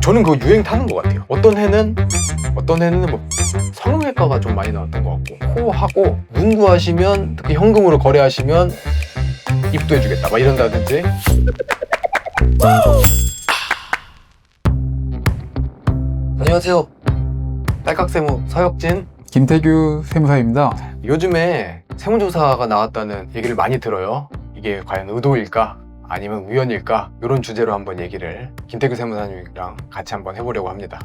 저는 그거 유행 타는 것 같아요. 어떤 해는 뭐 성형외과가 좀 많이 나왔던 것 같고, 코하고 문구하시면, 특히 현금으로 거래하시면 입도해주겠다 막 이런다든지. 안녕하세요, 딸깍세무 서혁진. 김태규 세무사입니다. 요즘에 세무조사가 나왔다는 얘기를 많이 들어요. 이게 과연 의도일까? 아니면 우연일까? 이런 주제로 한번 얘기를 김태규 세무사님이랑 같이 한번 해보려고 합니다.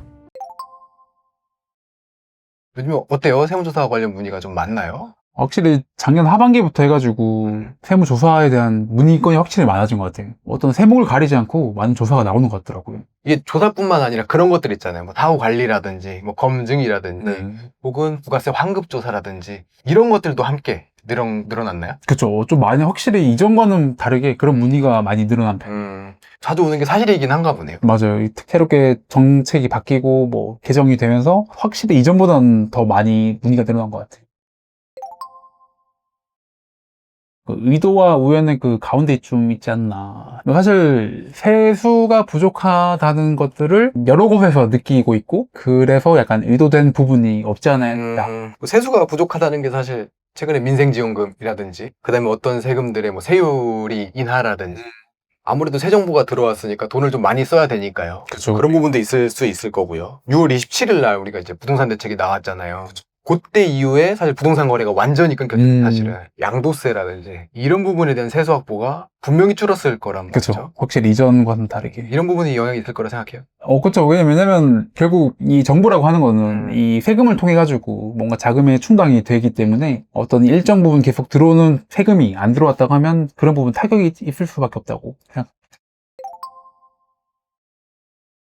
요즘에 어때요? 세무조사 관련 문의가 좀 많나요? 확실히 작년 하반기부터 해가지고 세무조사에 대한 문의건이 확실히 많아진 것 같아요. 어떤 세목을 가리지 않고 많은 조사가 나오는 것 같더라고요. 이게 조사뿐만 아니라 그런 것들 있잖아요. 뭐 사후 관리라든지, 뭐 검증이라든지, 혹은 부가세 환급 조사라든지 이런 것들도 함께 늘어났나요? 그쵸. 좀 많이 확실히 이전과는 다르게 그런 문의가 많이 늘어난 편. 자주 오는 게 사실이긴 한가 보네요. 맞아요. 새롭게 정책이 바뀌고 뭐 개정이 되면서 확실히 이전보다는 더 많이 문의가 늘어난 것 같아요. 그 의도와 우연의 그 가운데 좀 있지 않나. 사실 세수가 부족하다는 것들을 여러 곳에서 느끼고 있고, 그래서 약간 의도된 부분이 없지 않아 있다. 세수가 부족하다는 게 사실 최근에 민생지원금이라든지, 그 다음에 어떤 세금들의 뭐 세율이 인하라든지, 아무래도 새 정부가 들어왔으니까 돈을 좀 많이 써야 되니까요. 그쵸. 그런 부분도 있을 수 있을 거고요. 6월 27일 날 우리가 이제 부동산 대책이 나왔잖아요. 그때 이후에 사실 부동산 거래가 완전히 끊겼어요. 사실은 양도세라든지 이런 부분에 대한 세수 확보가 분명히 줄었을 거란 말이죠. 그쵸. 확실히 이전과는 다르게. 이런 부분이 영향이 있을 거라 생각해요. 그쵸. 왜냐면 결국 이 정부라고 하는 거는 이 세금을 통해 가지고 뭔가 자금의 충당이 되기 때문에 어떤 일정 부분 계속 들어오는 세금이 안 들어왔다고 하면 그런 부분 타격이 있을 수밖에 없다고 생각.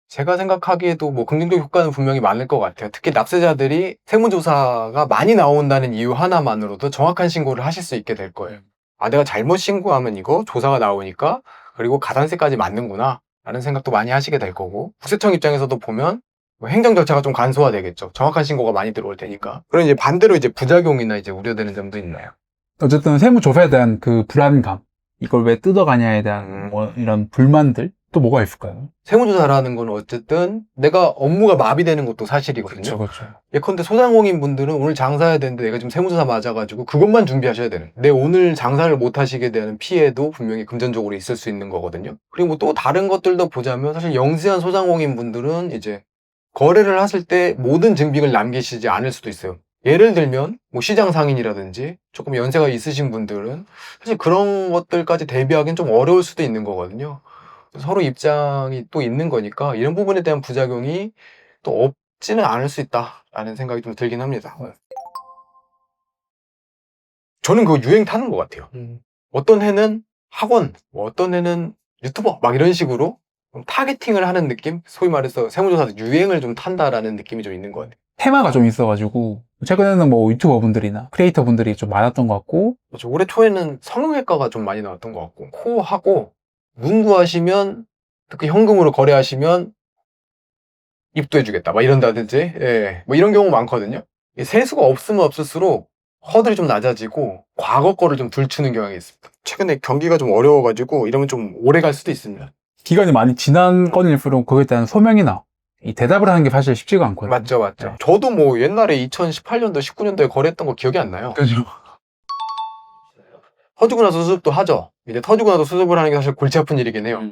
제가 생각하기에도 뭐 긍정적 효과는 분명히 많을 것 같아요. 특히 납세자들이 세무조사가 많이 나온다는 이유 하나만으로도 정확한 신고를 하실 수 있게 될 거예요. 아, 내가 잘못 신고하면 이거 조사가 나오니까, 그리고 가산세까지 맞는구나 라는 생각도 많이 하시게 될 거고, 국세청 입장에서도 보면 뭐 행정 절차가 좀 간소화되겠죠. 정확한 신고가 많이 들어올 테니까. 그럼 이제 반대로 이제 부작용이나 이제 우려되는 점도 있나요? 어쨌든 세무조사에 대한 그 불안감, 이걸 왜 뜯어가냐에 대한 뭐 이런 불만들, 또 뭐가 있을까요? 세무조사라는 건 어쨌든 내가 업무가 마비되는 것도 사실이거든요. 그렇죠. 예컨대 소상공인 분들은 오늘 장사해야 되는데 내가 지금 세무조사 맞아가지고 그것만 준비하셔야 되는, 내 오늘 장사를 못 하시게 되는 피해도 분명히 금전적으로 있을 수 있는 거거든요. 그리고 뭐 또 다른 것들도 보자면, 사실 영세한 소상공인 분들은 이제 거래를 하실 때 모든 증빙을 남기시지 않을 수도 있어요. 예를 들면 뭐 시장 상인이라든지 조금 연세가 있으신 분들은 사실 그런 것들까지 대비하기는 좀 어려울 수도 있는 거거든요. 서로 입장이 또 있는 거니까 이런 부분에 대한 부작용이 또 없지는 않을 수 있다라는 생각이 좀 들긴 합니다. 저는 그거 유행 타는 것 같아요. 어떤 해는 학원, 뭐 어떤 해는 유튜버 막 이런 식으로 좀 타겟팅을 하는 느낌? 소위 말해서 세무조사 유행을 좀 탄다라는 느낌이 좀 있는 것 같아요. 테마가 좀 있어가지고 최근에는 뭐 유튜버 분들이나 크리에이터 분들이 좀 많았던 것 같고, 그렇죠. 올해 초에는 성형외과가 좀 많이 나왔던 것 같고, 코하고 문구하시면, 특히 현금으로 거래하시면 입도해주겠다 막 이런다든지, 예, 뭐 이런 경우 많거든요. 이 세수가 없으면 없을수록 허들이 좀 낮아지고 과거 거를 좀 들추는 경향이 있습니다. 최근에 경기가 좀 어려워가지고 이러면 좀 오래 갈 수도 있습니다. 기간이 많이 지난 건일수록 그거에 대한 소명이나 이 대답을 하는 게 사실 쉽지가 않거든요. 맞죠. 네. 저도 뭐 옛날에 2018년도 19년도에 거래했던 거 기억이 안 나요. 그죠. 터지고 나서 수습도 하죠. 이제 터지고 나서 수습을 하는 게 사실 골치 아픈 일이긴 해요.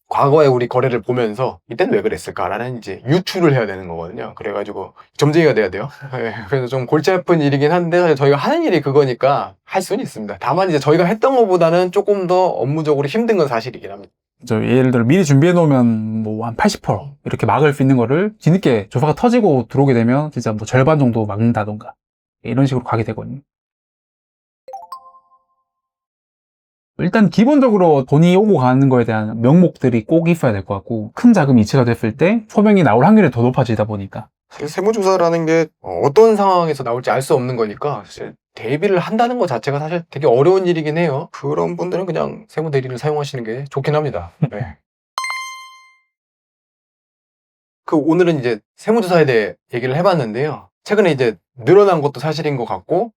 과거에 우리 거래를 보면서 이때는 왜 그랬을까라는 이제 유추를 해야 되는 거거든요. 그래가지고 점쟁이가 돼야 돼요. 네, 그래서 좀 골치 아픈 일이긴 한데, 사실 저희가 하는 일이 그거니까 할 수는 있습니다. 다만 이제 저희가 했던 것보다는 조금 더 업무적으로 힘든 건 사실이긴 합니다. 예를 들어 미리 준비해 놓으면 뭐 한 80% 이렇게 막을 수 있는 거를 뒤늦게 조사가 터지고 들어오게 되면 진짜 뭐 절반 정도 막는다던가 이런 식으로 가게 되거든요. 일단 기본적으로 돈이 오고 가는 거에 대한 명목들이 꼭 있어야 될 것 같고, 큰 자금이 이체가 됐을 때 소명이 나올 확률이 더 높아지다 보니까. 사실 세무조사라는 게 어떤 상황에서 나올지 알 수 없는 거니까 사실 대비를 한다는 것 자체가 사실 되게 어려운 일이긴 해요. 그런 분들은 그냥 세무대리를 사용하시는 게 좋긴 합니다. 네. 오늘은 이제 세무조사에 대해 얘기를 해봤는데요. 최근에 이제 늘어난 것도 사실인 것 같고,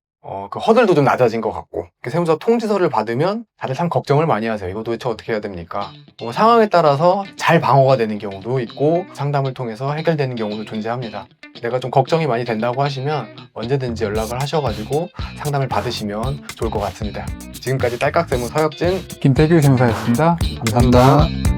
그 허들도 좀 낮아진 것 같고, 세무사 통지서를 받으면 다들 참 걱정을 많이 하세요. 이거 도대체 어떻게 해야 됩니까? 상황에 따라서 잘 방어가 되는 경우도 있고 상담을 통해서 해결되는 경우도 존재합니다. 내가 좀 걱정이 많이 된다고 하시면 언제든지 연락을 하셔가지고 상담을 받으시면 좋을 것 같습니다. 지금까지 딸깍세무 서혁진 김태규 세무사였습니다. 감사합니다.